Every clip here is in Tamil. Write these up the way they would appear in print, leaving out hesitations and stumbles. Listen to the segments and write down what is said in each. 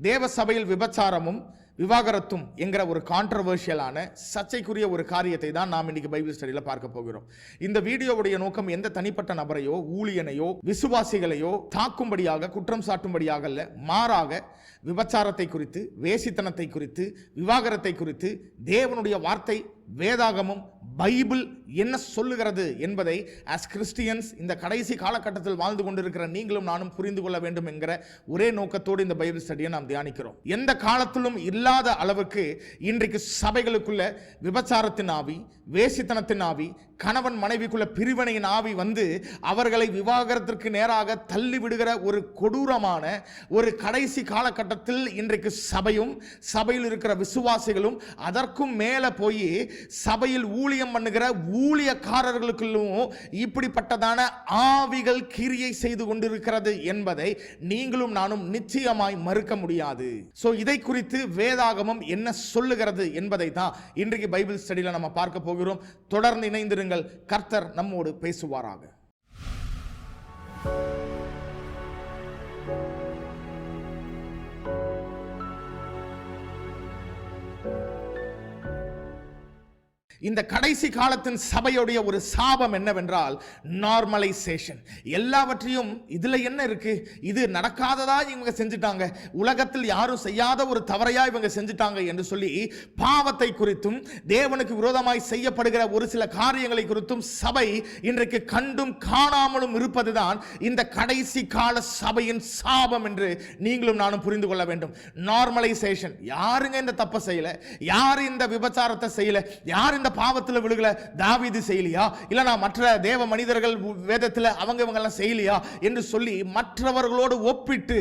தேவ சபையில் விபச்சாரமும் விவாகரத்தும் என்கிற ஒரு கான்ட்ரவர்ஷியலான சர்ச்சைக்குரிய ஒரு காரியத்தை தான் நாம் இன்னைக்கு பைபிள் ஸ்டடியில் பார்க்க போகிறோம். இந்த வீடியோவுடைய நோக்கம் எந்த தனிப்பட்ட நபரையோ ஊழியனையோ விசுவாசிகளையோ தாக்கும்படியாக குற்றம் சாட்டும்படியாக அல்ல, மாறாக விபச்சாரத்தை குறித்து, வேசித்தனத்தை குறித்து, விவாகரத்தை குறித்து தேவனுடைய வார்த்தை வேதாகமும் பைபிள் என்ன சொல்லுகிறது என்பதை as கிறிஸ்டியன்ஸ் இந்த கடைசி காலகட்டத்தில் வாழ்ந்து கொண்டிருக்கிற நீங்களும் நானும் புரிந்து கொள்ள வேண்டும் என்கிற ஒரே நோக்கத்தோடு இந்த பைபிள் ஸ்டடியை நாம் தியானிக்கிறோம். எந்த காலத்திலும் இல்லாத அளவுக்கு இன்றைக்கு சபைகளுக்குள்ள விபச்சாரத்தின் ஆவி, வேசித்தனத்தின் ஆவி, கணவன் மனைவிக்குள்ள பிரிவினையின் ஆவி வந்து அவர்களை விவாகரத்திற்கு நேராக தள்ளி விடுகிற ஒரு கொடூரமான ஒரு கடைசி காலகட்டத்தில் இன்றைக்கு சபையும் சபையில் இருக்கிற விசுவாசிகளும் அதற்கும் மேல போய் சபையில் ஊழியம் பண்ணுகிற ஊழியக்காரர்களுக்குள்ளும் இப்படிப்பட்டதான ஆவிகள் கிரியை செய்து கொண்டிருக்கிறது என்பதை நீங்களும் நானும் நிச்சயமாய் மறுக்க முடியாது. சோ இதை குறித்து வேதாகமம் என்ன சொல்லுகிறது என்பதை தான் இன்றைக்கு பைபிள் ஸ்டடியில் நம்ம பார்க்க போகிறோம். தொடர்ந்து இணைந்திருங்கள். கர்த்தர் நம்மோடு பேசுவாராக. இந்த கடைசி காலத்தின் சபையுடைய ஒரு சாபம் என்னவென்றால் நார்மலைசேஷன். எல்லாவற்றையும் இதுல என்ன இருக்கு, இது நடக்காததா இவங்க செஞ்சுட்டாங்க, உலகத்தில் யாரும் செய்யாத ஒரு தவறையா இவங்க செஞ்சுட்டாங்க என்று சொல்லி பாவத்தை குறித்தும் தேவனுக்கு விரோதமாய் செய்யப்படுகிற ஒரு சில காரியங்களை குறித்தும் சபை இன்றைக்கு கண்டும் காணாமலும் இருப்பதுதான் இந்த கடைசி கால சபையின் சாபம் என்று நீங்களும் நானும் புரிந்து கொள்ள வேண்டும். நார்மலைசேஷன். யாருங்க இந்த தப்பை செய்யல, யாரு இந்த விபச்சாரத்தை செய்யல, யார் இந்த பாவத்தில் விழுகல, தாவீது செய்யலையா, இல்லனா மற்ற தேவ மனிதர்கள் வேதத்தில் அவங்க எல்லாம் செய்யலையா என்று சொல்லி மற்றவர்களோடு ஒப்பிட்டு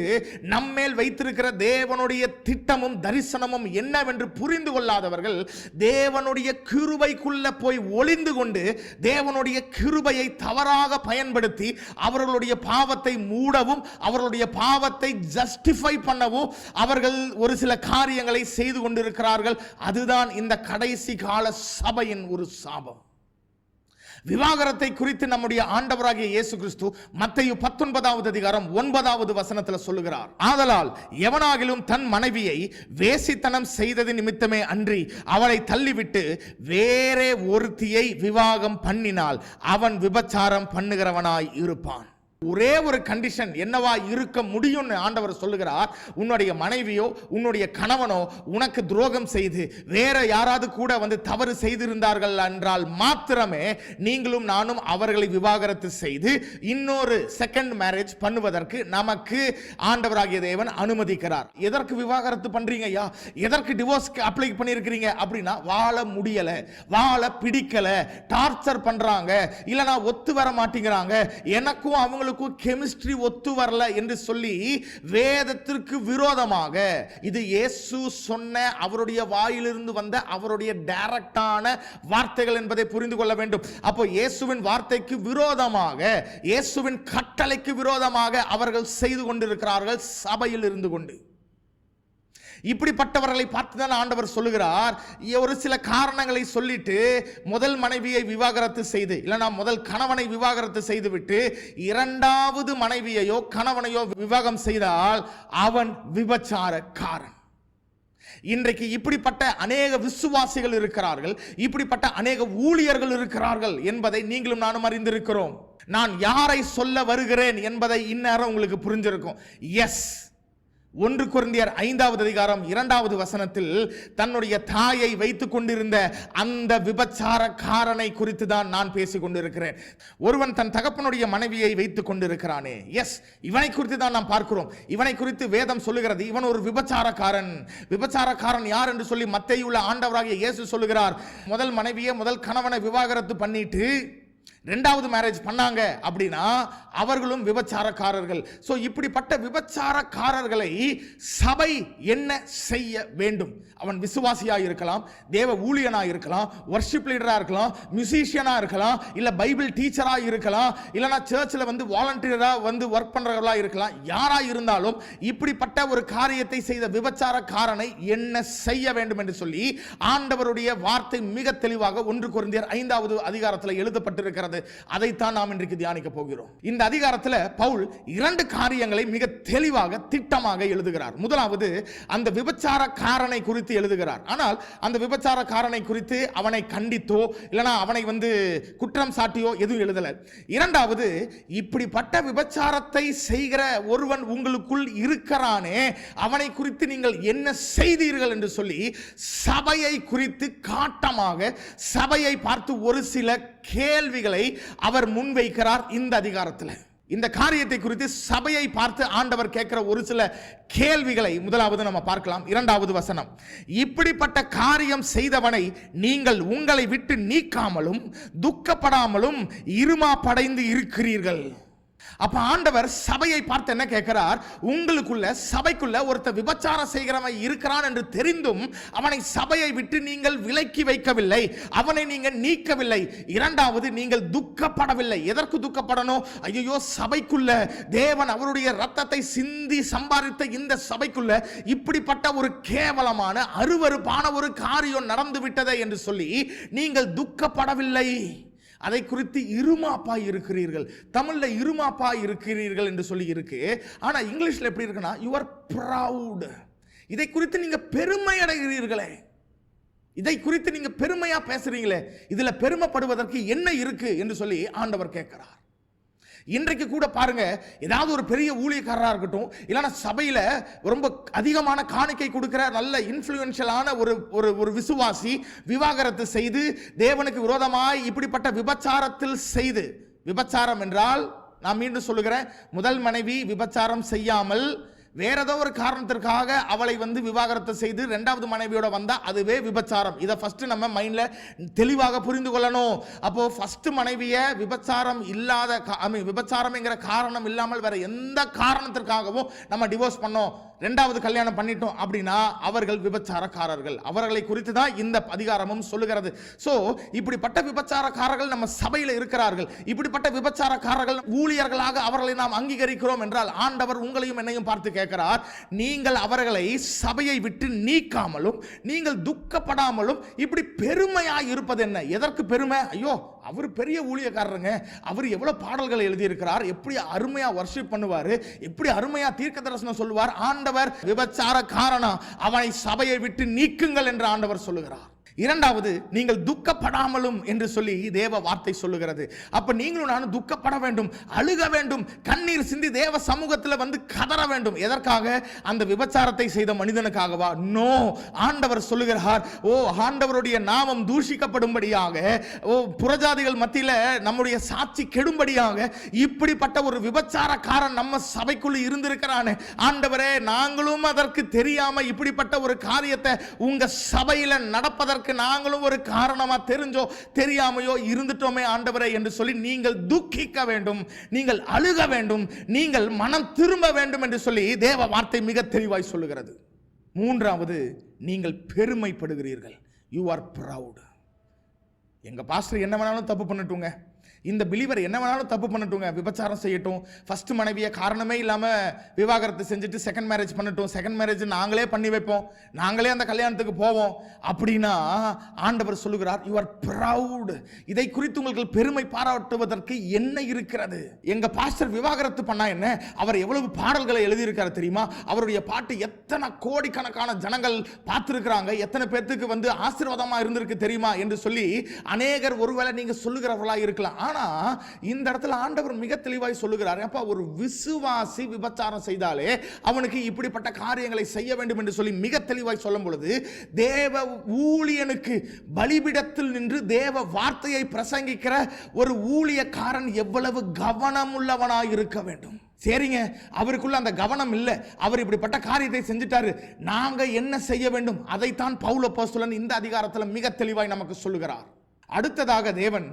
நம்மேல் வைத்திருக்கிற தேவனுடைய திட்டமும் தரிசனமும் என்னவென்று புரிந்து கொள்ளாதவர்கள் தேவனுடைய கிருபைக்குள்ள போய் ஒளிந்து கொண்டு தேவனுடைய கிருபையை தவறாக பயன்படுத்தி அவர்களுடைய பாவத்தை மூடவும் அவர்களுடைய பாவத்தை ஜஸ்டிஃபை பண்ணவும் அவர்கள் ஒரு சில காரியங்களை செய்து கொண்டிருக்கிறார்கள். அதுதான் இந்த கடைசி கால சபையின் ஒரு சாபம். விவாகரத்தை குறித்து நம்முடைய ஆண்டவராகிய இயேசு கிறிஸ்து மத்தேயு 19வது அதிகாரம் 9வது வசனத்தில் சொல்லுகிறார், ஆதலால் எவனாகிலும் தன் மனைவியை வேசித்தனம் செய்தது நிமித்தமே அன்றி அவளை தள்ளிவிட்டு வேறே ஒருத்தியை விவாகம் பண்ணினால் அவன் விபச்சாரம் பண்ணுகிறவனாய் இருப்பான். ஒரே ஒரு கண்டிஷன் என்னவா இருக்க முடியும்னு ஆண்டவர் சொல்லுகிறார், உன்னுடைய மனைவியோ உன்னுடைய கணவனோ உனக்கு துரோகம் செய்து வேற யாராவது கூட வந்து தவறு செய்திருந்தார்கள் என்றால் மாத்திரமே நீங்களும் நானும் அவர்களை விவாகரத்து செய்து இன்னொரு செகண்ட் மேரேஜ் பண்ணுவதற்கு நமக்கு ஆண்டவராகிய தேவன் அனுமதிக்கிறார். எதற்கு விவாகரத்து பண்றீங்க ஐயா, எதற்கு டிவோர்ஸ் அப்ளை பண்ணியிருக்கிறீங்க அப்படின்னா வாழ முடியல, வாழ பிடிக்கல, டார்ச்சர் பண்றாங்க, இல்லனா ஒத்து வர மாட்டேங்கிறாங்க, எனக்கும் அவங்களுக்கு கெமிஸ்ட்ரி ஒத்து வரல என்று சொல்லி வேதத்திற்கு விரோதமாக, இது இயேசு சொன்ன அவருடைய வாயிலிருந்து வந்த அவருடைய டைரக்டான வார்த்தைகள் என்பதை புரிந்து கொள்ள வேண்டும். அப்போ இயேசுவின் வார்த்தைக்கு விரோதமாக, இயேசுவின் கட்டளைக்கு விரோதமாக அவர்கள் செய்து கொண்டிருக்கிறார்கள் சபையில் இருந்து கொண்டு. இப்படிப்பட்டவர்களை பார்த்துதான் ஆண்டவர் சொல்லுகிறார், ஒரு சில காரணங்களை சொல்லிட்டு முதல் மனைவியை விவாகரத்து செய்து இல்லைனா முதல் கணவனை விவாகரத்து செய்துவிட்டு இரண்டாவது மனைவியையோ கணவனையோ விவாகம் செய்தால் அவன் விபச்சாரக்காரன். இன்றைக்கு இப்படிப்பட்ட அநேக விசுவாசிகள் இருக்கிறார்கள், இப்படிப்பட்ட அநேக ஊழியர்கள் இருக்கிறார்கள் என்பதை நீங்களும் நானும் அறிந்திருக்கிறோம். நான் யாரை சொல்ல வருகிறேன் என்பதை இந்நேரம் உங்களுக்கு புரிஞ்சிருக்கும். எஸ், 1 கொரிந்தியர் 5வது அதிகாரம் 2வது வசனத்தில் தன்னுடைய தாயை வைத்துக் கொண்டிருந்த அந்த விபச்சாரக்காரனை குறித்து தான் நான் பேசிக் கொண்டிருக்கிறேன். ஒருவன் தன் தகப்பனுடைய மனைவியை வைத்துக் கொண்டிருக்கிறானே, எஸ், இவனை குறித்து தான் நாம் பார்க்கிறோம். இவனை குறித்து வேதம் சொல்லுகிறது, இவன் ஒரு விபச்சாரக்காரன். விபச்சாரக்காரன் யார் என்று சொல்லி மத்தேயுல ஆண்டவராகிய இயேசு சொல்லுகிறார், முதல் மனைவியை முதல் கணவனை விவாகரத்து பண்ணிட்டு ரெண்டாவது மேரேஜ் பண்ணாங்க அப்படின்னா அவர்களும் விபச்சாரக்காரர்கள். சோ இப்படிப்பட்ட விபச்சாரக்காரர்களை சபை என்ன செய்ய வேண்டும்? அவன் விசுவாசியா இருக்கலாம், தேவ ஊழியனா இருக்கலாம், வர்ஷிப் லீடரா இருக்கலாம், மியூசிஷியனா இருக்கலாம், இல்ல பைபிள் டீச்சரா இருக்கலாம், இல்லனா சர்ச்சில் வந்து வாலண்டியரா வந்து ஒர்க் பண்றவர்களா இருக்கலாம். யாரா இருந்தாலும் இப்படிப்பட்ட ஒரு காரியத்தை செய்த விபச்சாரக்காரனை என்ன செய்ய வேண்டும் என்று சொல்லி ஆண்டவருடைய வார்த்தை மிக தெளிவாக 1 கொரிந்தியர் 5வது அதிகாரத்தில் எழுதப்பட்டிருக்கிறது. இருக்கிறது. அதைத்தான் நாம் இன்றைக்கு தியானிக்க போகிறோம். இந்த அதிகாரத்தில் பவுல் 2 காரியங்களை மிக தெளிவாக திட்டமாக எழுதுகிறார். முதலாவது அந்த விபச்சாரக்காரனை குறித்து எழுதுகிறார். ஆனால் அந்த விபச்சாரக்காரனை குறித்து அவனை கண்டித்தோ இல்லனா அவனை குற்றம் சாட்டியோ எதுவும் எழுதல. இரண்டாவது, இப்படிப்பட்ட விபச்சாரத்தை செய்கிற ஒருவன் உங்களுக்குள் இருக்கிறானே, அவனை குறித்து நீங்கள் என்ன செய்தீர்கள் என்று சொல்லி சபையை குறித்து காட்டமாக சபையை பார்த்து ஒரு சில கேள்விகளை அவர் முன்வைக்கிறார். இந்த அதிகாரத்தில் இந்த காரியத்தை குறித்து சபையை பார்த்து ஆண்டவர் கேட்கிற ஒரு சில கேள்விகளை முதலாவது நம்ம பார்க்கலாம். 2வது வசனம், இப்படிப்பட்ட காரியம் செய்தவனை நீங்கள் உங்களை விட்டு நீக்காமலும் துக்கப்படாமலும் இருமாப்படைந்து இருக்கிறீர்கள். அப்ப ஆண்டவர் சபையை பார்த்து என்ன கேட்கிறார்? உங்களுக்குள்ள சபைக்குள்ள ஒருத்தர் விபச்சாரம் செய்கிறவன் இருக்கிறான் என்று தெரிந்தும் அவனை சபையை விட்டு நீங்கள் விலக்கி வைக்கவில்லை, அவனை நீங்கள் நீக்கவில்லை. இரண்டாவது, நீங்கள் துக்கப்படவில்லை. எதற்கு துக்கப்படணும்? ஐயோ, சபைக்குள்ள தேவன் அவருடைய ரத்தத்தை சிந்தி சம்பாதித்த இந்த சபைக்குள்ள இப்படிப்பட்ட ஒரு கேவலமான அருவருப்பான ஒரு காரியம் நடந்து விட்டதே என்று சொல்லி நீங்கள் துக்கப்படவில்லை. அதை குறித்து இருமாப்பாய் இருக்கிறீர்கள். தமிழ்ல இருமாப்பாய் இருக்கிறீர்கள் என்று சொல்லி இருக்கு. ஆனா இங்கிலீஷ்ல எப்படி இருக்குன்னா you are proud. இதை குறித்து நீங்க பெருமை அடைகிறீர்களே, இதை குறித்து நீங்க பெருமையா பேசுறீங்களே, இதுல பெருமைப்படுவதற்கு என்ன இருக்கு என்று சொல்லி ஆண்டவர் கேட்கிறார். இன்றைக்கு கூட பாருங்க, ஏதாவது ஒரு பெரிய ஊழியக்காரராக இருக்கட்டும், இல்லைன்னா சபையில ரொம்ப அதிகமான காணிக்கை கொடுக்கிற நல்ல இன்ஃப்ளூயன்ஷியலான ஒரு விசுவாசி விவாகரத்து செய்து தேவனுக்கு விரோதமாய் இப்படிப்பட்ட விபச்சாரத்தில் செய்து, விபச்சாரம் என்றால் நான் மீண்டும் சொல்லுகிறேன், முதல் மனைவி விபச்சாரம் செய்யாமல் வேற ஏதோ ஒரு காரணத்திற்காக அவளை விவாகரத்து செய்து 2வது மனைவியோட வந்தா அதுவே விபச்சாரம். இதை ஃபர்ஸ்ட் நம்ம மைண்ட்ல தெளிவாக புரிந்து கொள்ளணும். அப்போ ஃபர்ஸ்ட் மனைவியை விபச்சாரம் இல்லாத விபச்சாரம்ங்கிற காரணம் இல்லாமல் வேற எந்த காரணத்திற்காகவும் நம்ம டிவோர்ஸ் பண்ணோம், 2வது கல்யாணம் பண்ணிட்டோம் அப்படின்னா அவர்கள் விபச்சாரக்காரர்கள். அவர்களை குறித்து தான் இந்த அதிகாரமும் சொல்லுகிறது. சோ இப்படிப்பட்ட விபச்சாரக்காரர்கள் நம்ம சபையில் இருக்கிறார்கள். இப்படிப்பட்ட விபச்சாரக்காரர்கள் ஊழியர்களாக அவர்களை நாம் அங்கீகரிக்கிறோம் என்றால் ஆண்டவர் உங்களையும் என்னையும் பார்த்து கேட்கிறார், நீங்கள் அவர்களை சபையை விட்டு நீக்காமலும் நீங்கள் துக்கப்படாமலும் இப்படி பெருமையாய் இருப்பது என்ன? எதற்கு பெருமை? ஐயோ, அவர் பெரிய ஊழியக்காரருங்க, அவர் எவ்வளவு பாடல்களை எழுதியிருக்கிறார், எப்படி அருமையா வர்ஷிப் பண்ணுவார், எப்படி அருமையா தீர்க்க தரிசனம் சொல்லுவார். ஆண்டவர் விபச்சாரக்காரனா, அவனை சபையை விட்டு நீக்குங்கள் என்று ஆண்டவர் சொல்லுகிறார். இரண்டாவது, நீங்கள் துக்கப்படாமலும் என்று சொல்லி தேவ வார்த்தை சொல்லுகிறது. அப்ப நீங்களும் நானும் துக்கப்பட வேண்டும், அழுக வேண்டும், கண்ணீர் சிந்தி தேவ சமூகத்தில் கதற வேண்டும். எதற்காக? அந்த விபச்சாரத்தை செய்த மனிதனுக்காகவா? நோ, ஆண்டவர் சொல்லுகிறார், ஓ ஆண்டவருடைய நாமம் தூஷிக்கப்படும்படியாக, ஓ புறஜாதிகள் மத்தியில நம்முடைய சாட்சி கெடும்படியாக இப்படிப்பட்ட ஒரு விபச்சாரக்காரன் நம்ம சபைக்குள்ள இருந்திருக்கிறானே, ஆண்டவரே நாங்களும் அதற்கு தெரியாம இப்படிப்பட்ட ஒரு காரியத்தை உங்க சபையில நடப்பதற்கு நாங்களும் ஒரு காரணமா தெரிஞ்சோ தெரியாமையோ இருந்துட்டோமே ஆண்டவரே என்று சொல்லி நீங்கள் துக்கிக்க வேண்டும், நீங்கள் அழுக வேண்டும், நீங்கள் மனம் திரும்ப வேண்டும் என்று சொல்லி தேவ வார்த்தை மிக தெளிவாய் சொல்லுகிறது. மூன்றாவது, நீங்கள் பெருமைப்படுகிறீர்கள். You are proud. எங்க பாஸ்டர் என்ன வேணாலும் தப்பு பண்ணட்டுங்க, இந்த பிலீவர் என்ன வேணாலும் தப்பு பண்ணட்டுங்க, விபச்சாரம் செய்யட்டும், ஃபர்ஸ்ட் மனைவியை காரணமே இல்லாம விவாகரத்து செஞ்சுட்டு செகண்ட் மேரேஜ் பண்ணட்டும், செகண்ட் மேரேஜ் நாங்களே பண்ணி வைப்போம், நாங்களே அந்த கல்யாணத்துக்கு போவோம் அப்படின்னா ஆண்டவர் சொல்லுகிறார், யூ ஆர் ப்ரவுட். இதை குறித்து உங்களுக்கு பெருமை பாராட்டுவதற்கு என்ன இருக்கிறது? எங்க பாஸ்டர் விவாகரத்து பண்ணா என்ன, அவர் எவ்வளவு பாடல்களை எழுதியிருக்காரு தெரியுமா, அவருடைய பாட்டு எத்தனை கோடிக்கணக்கான ஜனங்கள் பார்த்திருக்கிறாங்க, எத்தனை பேருக்கு ஆசீர்வாதமா இருந்திருக்கு தெரியுமா என்று சொல்லி அநேகர் ஒருவேளை நீங்க சொல்லுகிறவர்களா இருக்கலாம். ஆனா இந்த இடத்துல ஆண்டவர் மிக தெளிவாய் சொல்லுகிறார், அப்பா ஒரு விசுவாசி விபச்சாரம் செய்தாலே அவனுக்கு இப்படிப்பட்ட காரியங்களை செய்ய வேண்டும் என்று சொல்லி மிக தெளிவாய் சொல்லும் பொழுது, தேவ ஊழியனுக்கு பலிபீடத்தில் நின்று தேவ வார்த்தையை பிரசங்கிக்கிற ஒரு ஊழியக்காரன் எவ்வளவு கவனம் உள்ளவனாய் இருக்க வேண்டும். சரிங்க, அவருக்குள்ள அந்த கவனம் இல்லை, அவர் இப்படிப்பட்ட காரியத்தை செஞ்சிட்டாரு, நாங்க என்ன செய்ய வேண்டும்? அதைத்தான் பவுல் அப்போஸ்தலன் இந்த அதிகாரத்தில் மிக தெளிவாய் நமக்கு சொல்லுகிறார். அடுத்ததாக தேவன்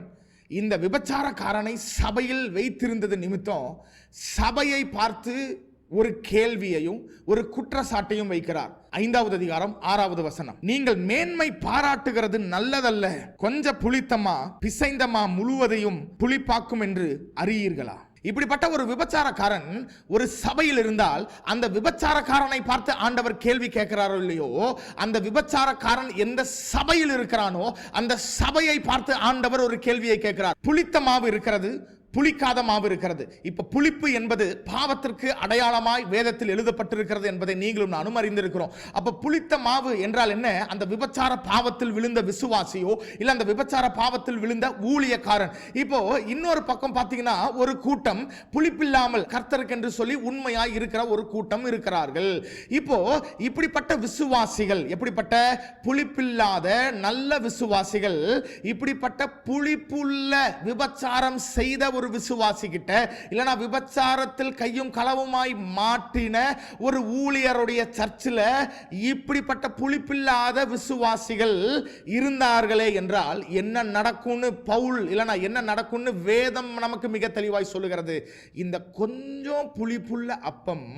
இந்த விபச்சாரக்காரனை சபையில் வைத்திருந்தது நிமித்தம் சபையை பார்த்து ஒரு கேள்வியையும் ஒரு குற்றச்சாட்டையும் வைக்கிறார். 5வது அதிகாரம் 6வது வசனம், நீங்கள் மேன்மை பாராட்டுகிறது நல்லதல்ல, கொஞ்சம் புளித்தமா பிசைந்தமா முழுவதையும் புளிப்பாக்கும் என்று அறியீர்களா? இப்படிப்பட்ட ஒரு விபச்சாரக்காரன் ஒரு சபையில் இருந்தால் அந்த விபச்சாரக்காரனை பார்த்து ஆண்டவர் கேள்வி கேட்கிறாரோ இல்லையோ, அந்த விபச்சாரக்காரன் எந்த சபையில் இருக்கிறானோ அந்த சபையை பார்த்து ஆண்டவர் ஒரு கேள்வியை கேட்கிறார். புளித்த மாவு இருக்கிறது, புளிக்காத மாவு இருக்கிறது. இப்ப புளிப்பு என்பது பாவத்திற்கு அடையாளமாய் வேதத்தில் எழுதப்பட்டிருக்கிறது என்பதை நீங்களும் நானும் அறிந்திருக்கிறோம். அப்ப புளித்த மாவு என்றால் என்ன? அந்த விபச்சார பாவத்தில் விழுந்த விசுவாசியோ இல்ல அந்த விபச்சார பாவத்தில் விழுந்த ஊழியக்காரன். இப்போ இன்னொரு பக்கம் பாத்தீங்கன்னா ஒரு கூட்டம் புளிப்பில்லாமல் கர்த்தருக்கு என்று சொல்லி உண்மையாய் இருக்கிற ஒரு கூட்டம் இருக்கிறார்கள். இப்போ இப்படிப்பட்ட விசுவாசிகள், எப்படிப்பட்ட புளிப்பில்லாத நல்ல விசுவாசிகள், இப்படிப்பட்ட புளிப்புள்ள விபச்சாரம் செய்த ஒரு விசுவாசி கிட்ட இல்லனா விபச்சாரத்தில் கையும் களவுமாய் மாட்டின ஒரு ஊழியருடைய சர்ச்சில் இப்படிப்பட்ட புளிப்பில்லாத விசுவாசிகள் இருந்தார்களே என்றால் என்ன நடக்கும்னு பவுல் இல்லனா என்ன நடக்கும்னு வேதம் நமக்கு மிக தெளிவாய் சொல்லுகிறது. இந்த கொஞ்சம் புளிப்புள்ள அப்பம்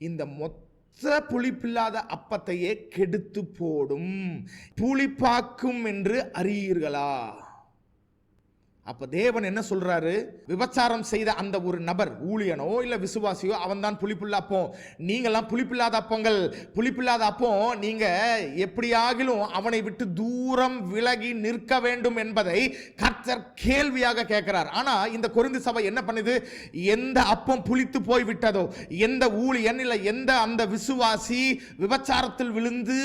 இந்த மொத்த புளிப்பில்லாத அப்பத்தையே கெடுத்து போடும். புளிப்பாக்கும் என்று அறியீர்களா? அப்ப தேவன் என்ன சொல்றாரு? விபச்சாரம் செய்த அந்த ஒரு நபர், ஊழியனோ இல்ல விசுவாசியோ, அவன் தான் புளிப்புள்ள அப்பம். நீங்கெல்லாம் புளிப்பில்லாத அப்பங்கள். புளிப்பில்லாத அப்பம் நீங்க எப்படியாகிலும் அவனை விட்டு தூரம் விலகி நிற்க வேண்டும் என்பதை கர்த்தர் கேள்வியாக கேட்கிறார். ஆனா இந்த கொரிந்து சபை என்ன பண்ணுது? எந்த அப்பம் புளித்து போய் விட்டதோ, எந்த ஊழியன் இல்ல எந்த அந்த விசுவாசி விபச்சாரத்தில் விழுந்து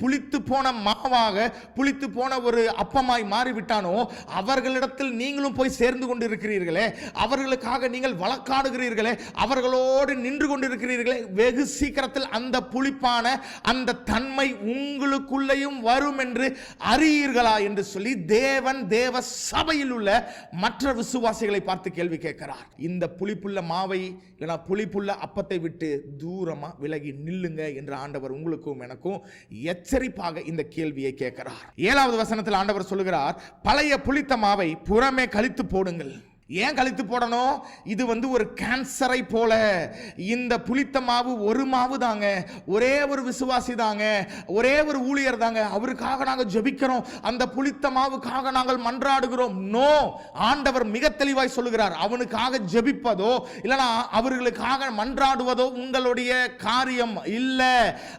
புளித்து போன மாவாக, புளித்து போன ஒரு அப்பமாய் மாறிவிட்டானோ அவர்களிடத்தில் நீங்களும் போய் சேர்ந்து கொண்டு இருக்கிறீர்களே, அவர்களுக்காக நீங்கள் வழக்காடுகிறீர்களே, அவர்களோடு நின்று கொண்டிருக்கிறீர்களே, வெகு சீக்கிரத்தில் அந்த புளிப்பான அந்த தன்மை உங்களுக்குள்ளேயும் வரும் என்று அறியீர்களா என்று சொல்லி தேவன் தேவ சபையில் உள்ள மற்ற விசுவாசிகளை பார்த்து கேள்வி கேட்கிறார். இந்த புளிப்புள்ள மாவை இல்லைனா புளிப்புள்ள அப்பத்தை விட்டு தூரமா விலகி நில்லுங்க என்று ஆண்டவர் உங்களுக்கும் எனக்கும் எச்சரிப்பாக இந்த கேள்வியை கேட்கிறார். 7வது வசனத்தில் ஆண்டவர் சொல்லுகிறார், பழைய புளித்த மாவை புறமே கழித்து போடுங்கள். ஏன் கழித்து போடணும்? இது ஒரு கேன்சரை போல. இந்த புளித்த மாவு ஒரு மாவு தாங்க, ஒரே ஒரு விசுவாசி தாங்க, ஒரே ஒரு ஊழியர் தாங்க, அவருக்காக நாங்கள் ஜெபிக்கிறோம், அந்த புளித்த மாவுக்காக நாங்கள் மன்றாடுகிறோம். நோ, ஆண்டவர் மிக தெளிவாய் சொல்லுகிறார், அவனுக்காக ஜெபிப்பதோ இல்லனா அவர்களுக்காக மன்றாடுவதோ உங்களுடைய காரியம் இல்ல.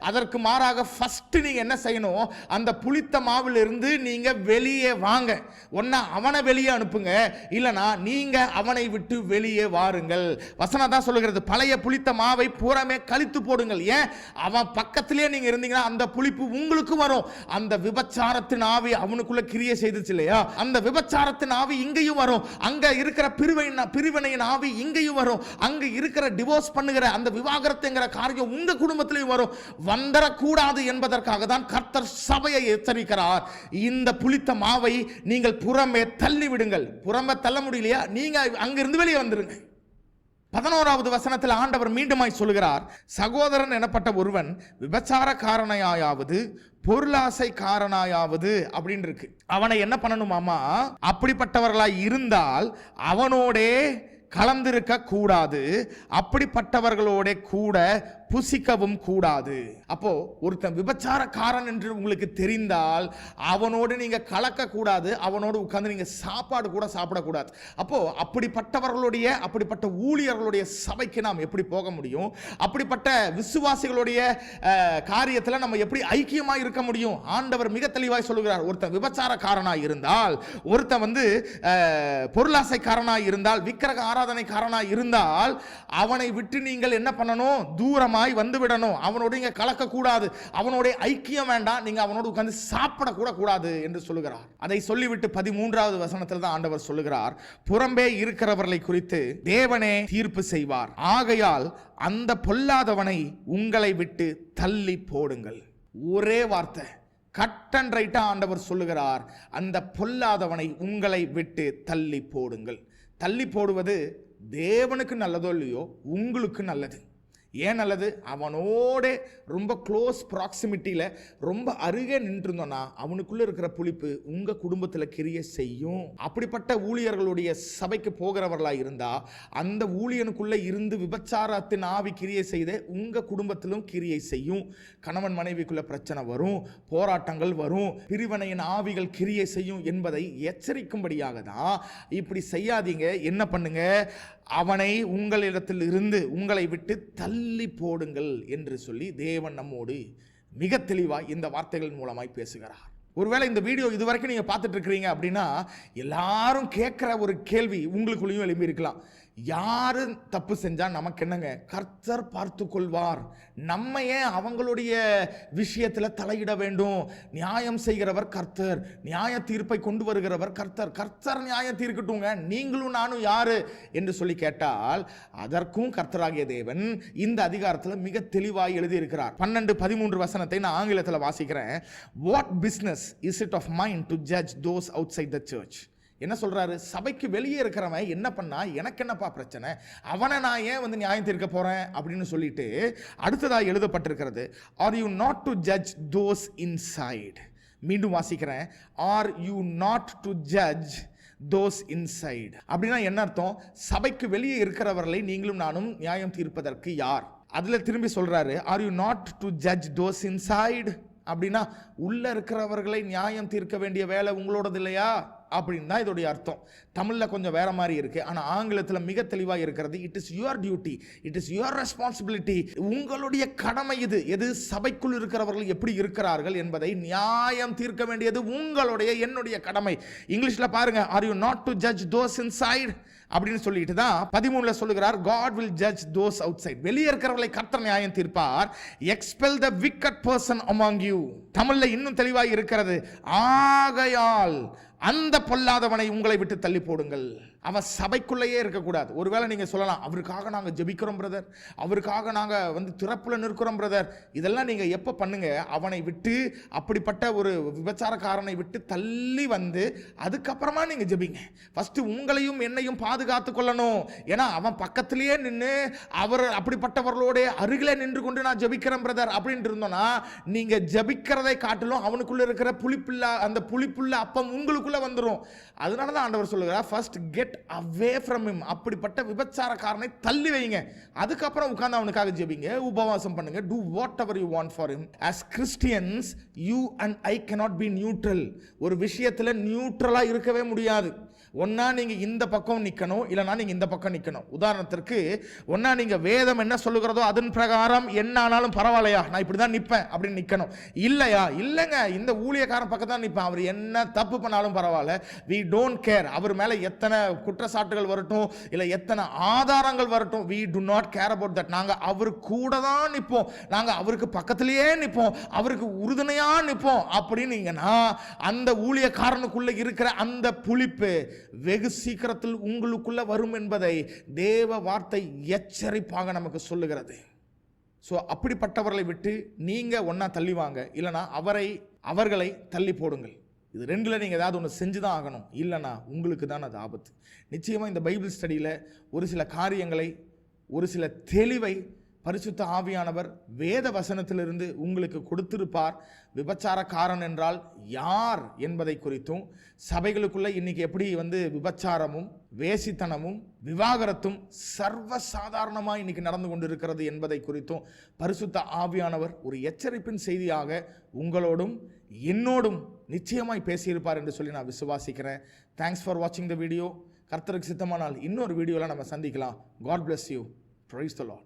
அதற்கு மாறாக ஃபர்ஸ்ட் நீங்க என்ன செய்யணும்? அந்த புளித்த மாவில் இருந்து நீங்க வெளியே வாங்க. ஒன்னா அவனை வெளியே அனுப்புங்க, இல்லனா நீங்க அவனை விட்டு வெளியே வாருங்கள். வசனம் தான் சொல்லுகிறது, பழைய புளித்த மாவை பூராமே கழித்து போடுங்கள். ஏன்? அவன் பக்கத்திலே நீங்க இருந்தீங்கன்னா அந்த புளிப்பு உங்களுக்கு வரும். அந்த விபச்சாரத்தின் ஆவி அவனுக்குள்ள கிரியை செய்துச்சு இல்லையா, அந்த விபச்சாரத்தின் ஆவி இங்கேயும் வரும். அங்க இருக்கிற பிரிவினையின் ஆவி இங்கேயும் வரும். அங்க இருக்கிற டிவோர்ஸ் பண்ணுகிற அந்த விவாகரத்துங்கிற காரியம் உங்க குடும்பத்திலையும் வரும். வந்துடக்கூடாது என்பதற்காக தான் கர்த்தர் சபையை எச்சரிக்கிறார். இந்த புளித்த மாவை நீங்கள் புறமே தள்ளி விடுங்கள். புறமே தள்ள முடியலையா, நீங்க அங்கிருந்து வெளியே வந்துருங்க. 11வது வசனத்தில் ஆண்டவர் மீண்டுமாய் சொல்லுகிறார், சகோதரன் எனப்பட்ட ஒருவன் விபச்சாரக்காரனாயாவது பொருளாசை காரணாயாவது அப்படின்னு இருக்கு. அவனை என்ன பண்ணணுமாமா? அப்படிப்பட்டவர்களாய் இருந்தால் அவனோடே கலந்திருக்க கூடாது, அப்படிப்பட்டவர்களோட கூட புசிக்கவும் கூடாது. அப்போ ஒருத்தன் விபச்சாரக்காரன் என்று உங்களுக்கு தெரிந்தால் அவனோடு நீங்க கலக்க கூடாது, அவனோடு உட்கார்ந்து நீங்க சாப்பாடு கூட சாப்பிடக்கூடாது. அப்போ அப்படிப்பட்ட ஊழியர்களுடைய சபைக்கு நாம் எப்படி போக முடியும்? அப்படிப்பட்ட விசுவாசிகளுடைய காரியத்தில் நம்ம எப்படி ஐக்கியமாக இருக்க முடியும்? ஆண்டவர் மிக தெளிவாய் சொல்லுகிறார், ஒருத்தன் விபச்சாரக்காரனாய் இருந்தால், ஒருத்தன் பொருளாசைக்காரனாய் இருந்தால், விக்கிரக ஆராதனைக்காரனாய் இருந்தால் அவனை விட்டு நீங்கள் என்ன பண்ணணும்? தூரமாய் வந்து விடணும். அவனோடு நீங்க கலக்க கூடாது, அவனோட ஐக்கியம் வேண்டாம், நீங்க அவனோடு உட்கார்ந்து சாப்பிட கூட கூடாது என்று சொல்லுகிறார். அதை சொல்லிவிட்டு 13வது வசனத்தில் தான் ஆண்டவர் சொல்லுகிறார், புறம்பே இருக்கிறவர்களை குறித்து தேவனே தீர்ப்பு செய்வார், ஆகையால் அந்த பொல்லாதவனை உங்களை விட்டு தள்ளி போடுங்கள். ஒரே வார்த்தை, கட் அண்ட் ரைட்டா ஆண்டவர் சொல்லுகிறார், அந்த பொல்லாதவனை உங்களை விட்டு தள்ளி போடுங்கள். தள்ளி போடுவது தேவனுக்கு நல்லதோ இல்லையோ, உங்களுக்கு நல்லது. ஏன் நல்லது? அவனோட ரொம்ப க்ளோஸ் ப்ராக்சிமிட்டியில் ரொம்ப அருகே நின்றுருந்தோன்னா அவனுக்குள்ளே இருக்கிற புளிப்பு உங்கள் குடும்பத்தில் கிரியை செய்யும். அப்படிப்பட்ட ஊழியர்களுடைய சபைக்கு போகிறவர்களாக இருந்தால் அந்த ஊழியனுக்குள்ளே இருந்து விபச்சாரத்தின் ஆவி கிரியை செய்த உங்கள் குடும்பத்திலும் கிரியை செய்யும். கணவன் மனைவிக்குள்ளே பிரச்சனை வரும், போராட்டங்கள் வரும், பிரிவினையின் ஆவிகள் கிரியை செய்யும் என்பதை எச்சரிக்கும்படியாக தான் இப்படி செய்யாதீங்க. என்ன பண்ணுங்க? அவனை உங்களிடத்தில் இருந்து உங்களை விட்டு தள்ளி போடுங்கள் என்று சொல்லி தேவன் நம்மோடு மிக தெளிவாய் இந்த வார்த்தைகள் மூலமாய் பேசுகிறார். ஒருவேளை இந்த வீடியோ இதுவரைக்கும் நீங்கள் பார்த்துட்டு இருக்கிறீங்க அப்படின்னா எல்லாரும் கேட்குற ஒரு கேள்வி உங்களுக்குள்ளேயும் எழுப்பி இருக்கலாம். யாரு தப்பு செஞ்சா நமக்கு என்னங்க, கர்த்தர் பார்த்து கொள்வார், நம்ம ஏன் அவங்களுடைய விஷயத்தில் தலையிட வேண்டும்? நியாயம் செய்கிறவர் கர்த்தர், நியாய தீர்ப்பை கொண்டு வருகிறவர் கர்த்தர், கர்த்தர் நியாயம் தீர்க்கட்டுங்க, நீங்களும் நானும் யாரு என்று சொல்லி கேட்டால் அதற்கும் கர்த்தராகிய தேவன் இந்த அதிகாரத்தில் மிக தெளிவாக எழுதியிருக்கிறார். 12-13 வசனத்தை நான் ஆங்கிலத்தில் வாசிக்கிறேன். What business is it of mine to judge those outside the church? என்ன சொல்றாரு? சபைக்கு வெளியே இருக்கிறவன் என்ன பண்ணா எனக்கு என்னப்பா பிரச்சனை, அவனை நான் ஏன் நியாயம் தீர்க்க போறேன் அப்படின்னு சொல்லிட்டு அடுத்ததாக எழுதப்பட்டிருக்கிறது, are you not to judge those inside. மீண்டும் வாசிக்கிறேன், are you not to judge those inside. அப்படின்னா என்ன அர்த்தம்? சபைக்கு வெளியே இருக்கிறவர்களை நீங்களும் நானும் நியாயம் தீர்ப்பதற்கு யார்? அதுல திரும்பி சொல்றாரு, are you not to judge those inside. அப்படின்னா உள்ள இருக்கிறவர்களை நியாயம் தீர்க்க வேண்டிய வேலை உங்களோடது இல்லையா அப்படின்னு தான் இதோடைய அர்த்தம். தமிழில் கொஞ்சம் வேற மாதிரி இருக்கு, ஆனால் ஆங்கிலத்தில் மிக தெளிவாக இருக்கிறது, it is your duty, it is your responsibility. உங்களுடைய கடமை இது. எது? சபைக்குள் இருக்கிறவர்கள் எப்படி இருக்கிறார்கள் என்பதை நியாயம் தீர்க்க வேண்டியது உங்களுடைய என்னுடைய கடமை. இங்கிலீஷில் பாருங்க, are you not to judge those inside அப்படின்னு சொல்லிட்டு தான் 13ல சொல்லுகிறார், God will judge those outside. வெளியே இருக்கிறவர்களை கர்த்தர் நியாயம் தீர்ப்பார். expel the wicked person among you. தமிழ்ல இன்னும் தெளிவாக இருக்கிறது, ஆகையால் அந்த பொல்லாதவனை உங்களை விட்டு தள்ளி போடுங்கள். அவன் சபைக்குள்ளேயே இருக்கக்கூடாது. ஒருவேளை நீங்க சொல்லலாம், அவருக்காக நாங்க ஜெபிக்கிறோம் பிரதர், அவருக்காக நாங்க திறப்புல நிற்கிறோம் பிரதர். இதெல்லாம் நீங்க எப்ப பண்ணுங்க? அவனை விட்டு, அப்படிப்பட்ட ஒரு விபச்சாரக்காரனை விட்டு தள்ளி அதுக்கப்புறமா நீங்க ஜெபிங்க. ஃபர்ஸ்ட் உங்களையும் என்னையும் பாதுகாத்து கொள்ளணும். ஏன்னா அவன் பக்கத்திலேயே நின்று அவர் அப்படிப்பட்டவர்களோட அருகிலே நின்று கொண்டு நான் ஜெபிக்கிறேன் பிரதர் அப்படின்ட்டு இருந்தோம்னா நீங்க ஜெபிக்கிறதை காட்டிலும் அவனுக்குள்ள இருக்கிற அந்த புளிப்புள்ள அப்பம் உங்களுக்குள்ள வந்துடும். அதனாலதான் ஆண்டவர் சொல்லுகிறார், first get away from him. அப்படிப்பட்ட விபச்சாரக்காரனை தள்ளி வைங்க, அதுக்கப்புறம் உட்கார்ந்து அவனுக்காக ஜெபிங்க, உபவாசம் பண்ணுங்க. do whatever you want for him. As Christians, you and I cannot be neutral. ஒரு விஷயத்துல நியூட்ரலா இருக்கவே முடியாது. ஒன்னா நீங்க இந்த பக்கம் நிக்கணும், இல்லைனா நீங்க இந்த பக்கம் நிக்கணும். உதாரணத்திற்கு, ஒன்னா நீங்க வேதம் என்ன சொல்லுகிறதோ அதன் பிரகாரம் என்ன ஆனாலும் பரவாயில்லையா, நான் இப்படிதான் நிப்பேன் அப்படின்னு நிக்கணும். இல்லையா, இல்லைங்க இந்த ஊழியக்காரன் பக்கம் தான் நிப்பேன், அவர் என்ன தப்பு பண்ணாலும் பரவாயில்ல, we don't care. அவர் மேல எத்தனை குற்றச்சாட்டுகள் வரட்டும், இல்ல எத்தனை ஆதாரங்கள் வரட்டும், we do not care about that. நாங்க அவர் கூட தான் நிப்போம், நாங்க அவருக்கு பக்கத்திலேயே நிப்போம், அவருக்கு உறுதுணையா நிப்போம் அப்படின்னீங்கன்னா அந்த ஊழியக்காரனுக்குள்ள இருக்கிற அந்த புளிப்பு வெகு சீக்கிரத்தில் உங்களுக்குள்ள வரும் என்பதை தேவ வார்த்தை எச்சரிப்பாக நமக்கு சொல்லுகிறது. ஸோ அப்படிப்பட்டவர்களை விட்டு நீங்க ஒன்னா தள்ளி வாங்க, இல்லைனா அவர்களை தள்ளி போடுங்கள். இது ரெண்டுல நீங்க ஏதாவது ஒன்று செஞ்சுதான் ஆகணும், இல்லைனா உங்களுக்கு தான் அது ஆபத்து. நிச்சயமா இந்த பைபிள் ஸ்டடியில் ஒரு சில காரியங்களை, ஒரு சில தெளிவை பரிசுத்த ஆவியானவர் வேத வசனத்திலிருந்து உங்களுக்கு கொடுத்திருப்பார். விபச்சாரக்காரன் என்றால் யார் என்பதை குறித்தும், சபைகளுக்குள்ள இன்னைக்கு எப்படி விபச்சாரமும் வேசித்தனமும் விவாகரத்தும் சர்வசாதாரணமாக இன்னைக்கு நடந்து கொண்டிருக்கிறது என்பதை குறித்தும் பரிசுத்த ஆவியானவர் ஒரு எச்சரிப்பின் செய்தியாக உங்களோடும் என்னோடும் நிச்சயமாய் பேசியிருப்பார் என்று சொல்லி நான் விசுவாசிக்கிறேன். தேங்க்ஸ் ஃபார் வாட்சிங் த வீடியோ. கர்த்தருக்கு சித்தமானால் இன்னொரு வீடியோவில் நம்ம சந்திக்கலாம். God bless you. Praise the Lord.